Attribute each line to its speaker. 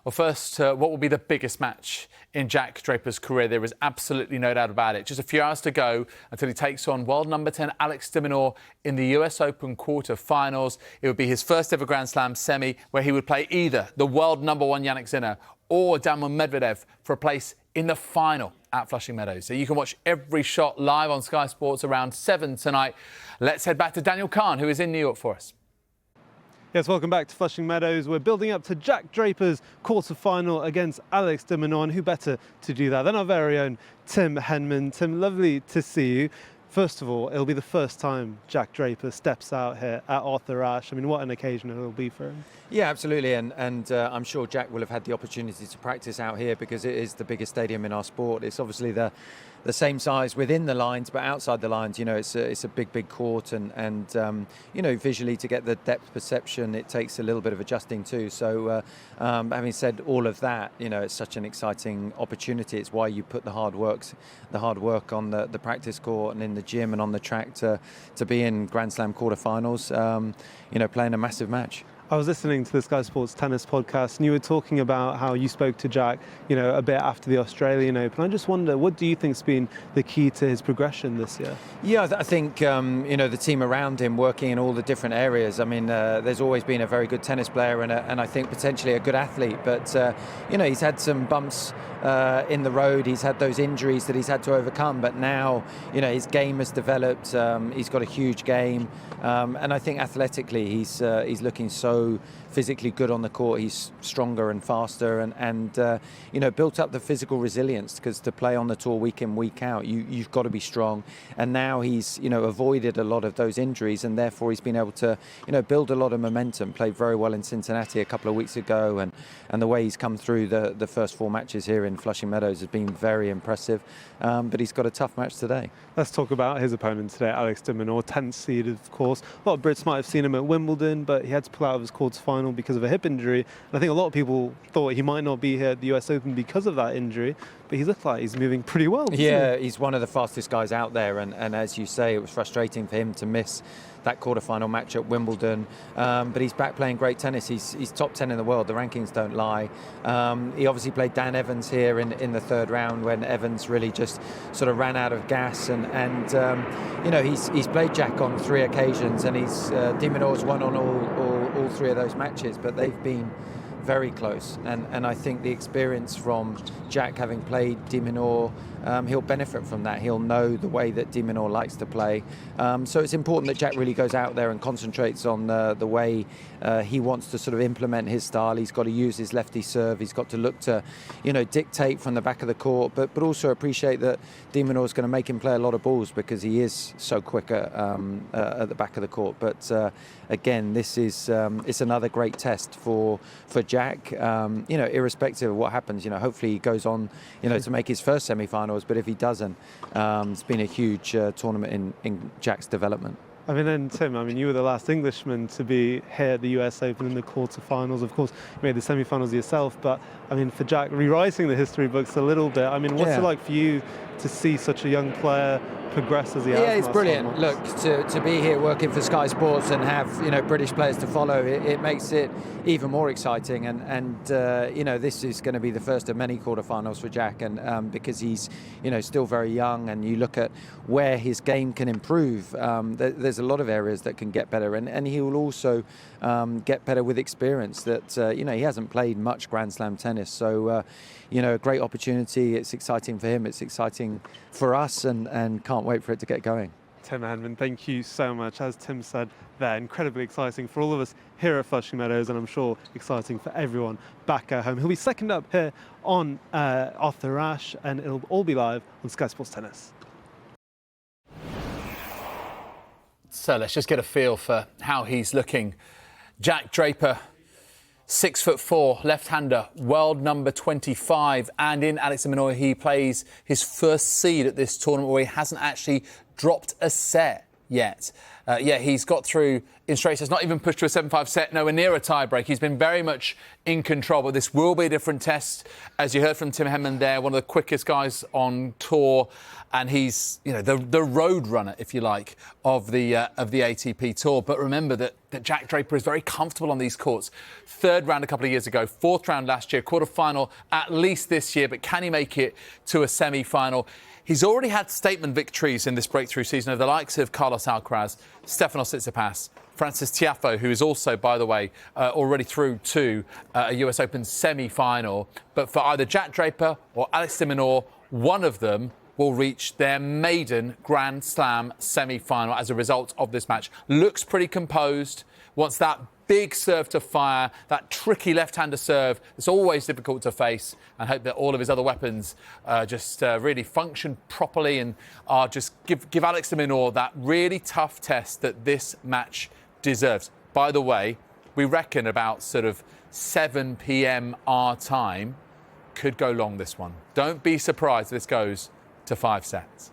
Speaker 1: Well, first, what will be the biggest match in Jack Draper's career? There is absolutely no doubt about it. Just a few hours to go until he takes on world number 10 Alex de Minaur in the US Open quarter-finals. It would be his first ever Grand Slam semi where he would play either the world number 1 Jannik Sinner or Daniil Medvedev for a place in the final at Flushing Meadows. So you can watch every shot live on Sky Sports around 7 tonight. Let's head back to Daniel Kahn, who is in New York for us.
Speaker 2: Yes, welcome back to Flushing Meadows. We're building up to Jack Draper's quarter-final against Alex de Minaur, and who better to do that than our very own Tim Henman. Tim, lovely to see you. First of all, it'll be the first time Jack Draper steps out here at Arthur Ashe. I mean, what an occasion it'll be for him.
Speaker 3: Yeah, absolutely, and I'm sure Jack will have had the opportunity to practice out here because it is the biggest stadium in our sport. It's obviously the same size within the lines, but outside the lines, you know, it's a big court, and you know, visually to get the depth perception, it takes a little bit of adjusting too. So, having said all of that, you know, it's such an exciting opportunity. It's why you put the hard work on the practice court and in the gym and on the track to be in Grand Slam quarterfinals. You know, playing a massive match.
Speaker 2: I was listening to the Sky Sports tennis podcast, and you were talking about how you spoke to Jack, you know, a bit after the Australian Open. I just wonder, what do you think's been the key to his progression this year?
Speaker 3: Yeah, I think you know, the team around him working in all the different areas. I mean, there's always been a very good tennis player and I think potentially a good athlete, but you know, he's had some bumps in the road. He's had those injuries that he's had to overcome, but now, you know, his game has developed. He's got a huge game, and I think athletically he's looking so physically good on the court. He's stronger and faster, and you know, built up the physical resilience, because to play on the tour week in, week out, you've got to be strong. And now he's, you know, avoided a lot of those injuries, and therefore he's been able to, you know, build a lot of momentum. Played very well in Cincinnati a couple of weeks ago, and the way he's come through the first 4 matches here in Flushing Meadows has been very impressive. But he's got a tough match today.
Speaker 2: Let's talk about his opponent today, Alex de Minaur, 10th seed, of course. A lot of Brits might have seen him at Wimbledon, but he had to pull out of his quarter-final because of a hip injury. And I think a lot of people thought he might not be here at the US Open because of that injury, but he looked like he's moving pretty well.
Speaker 3: Yeah, he's one of the fastest guys out there, and as you say, it was frustrating for him to miss that quarter-final match at Wimbledon, but he's back playing great tennis. He's top 10 in the world. The rankings don't lie. He obviously played Dan Evans here in the third round when Evans really just sort of ran out of gas, and you know, he's played Jack on 3 occasions, and de Minaur's won on all 3 of those matches, but they've been very close, and I think the experience from Jack, having played de Minaur, he'll benefit from that. He'll know the way that de Minaur likes to play, so it's important that Jack really goes out there and concentrates on the way he wants to sort of implement his style. He's got to use his lefty serve. He's got to look to, you know, dictate from the back of the court, but also appreciate that de Minaur is going to make him play a lot of balls because he is so quick at the back of the court. But again, this is it's another great test for Jack. You know, irrespective of what happens, you know, hopefully he goes on, you know, to make his first semi-finals. But if he doesn't, it's been a huge tournament in Jack's development.
Speaker 2: I mean, then Tim, I mean, you were the last Englishman to be here at the US Open in the quarterfinals. Of course, you made the semi-finals yourself, but I mean, for Jack, rewriting the history books a little bit, I mean, what's it like for you to see such a young player progress as he has?
Speaker 3: Yeah, it's brilliant. Look, to be here working for Sky Sports and have, you know, British players to follow, it makes it even more exciting. And you know, this is going to be the first of many quarterfinals for Jack, and because he's, you know, still very young, and you look at where his game can improve, there's a lot of areas that can get better, and he will also get better with experience. That you know, he hasn't played much Grand Slam tennis, so you know, a great opportunity. It's exciting for him. It's exciting for us, and can't wait for it to get going.
Speaker 2: Tim Henman, thank you so much. As Tim said, they're incredibly exciting for all of us here at Flushing Meadows, and I'm sure exciting for everyone back at home. He'll be second up here on Arthur Ashe, and it'll all be live on Sky Sports Tennis.
Speaker 1: So let's just get a feel for how he's looking. Jack Draper, 6'4", left-hander, world number 25, and in Alex de Minaur, he plays his first seed at this tournament where he hasn't actually dropped a set yet. Yeah, he's got through in straight sets, not even pushed to a 7-5 set, nowhere near a tie-break. He's been very much in control, but this will be a different test. As you heard from Tim Henman there, one of the quickest guys on tour, and he's, you know, the road runner, if you like, of the ATP Tour. But remember that Jack Draper is very comfortable on these courts. Third round a couple of years ago, fourth round last year, quarter-final at least this year, but can he make it to a semi-final? He's already had statement victories in this breakthrough season of the likes of Carlos Alcaraz, Stefanos Tsitsipas, Francis Tiafoe, who is also, by the way, already through to a US Open semi-final. But for either Jack Draper or Alex de Minaur, one of them will reach their maiden Grand Slam semi-final as a result of this match. Looks pretty composed, wants that big serve to fire, that tricky left-hander serve. It's always difficult to face, and hope that all of his other weapons just really function properly and just give Alex de Minaur that really tough test that this match deserves. By the way, we reckon about sort of 7 p.m. our time. Could go long, this one. Don't be surprised if this goes to 5 sets.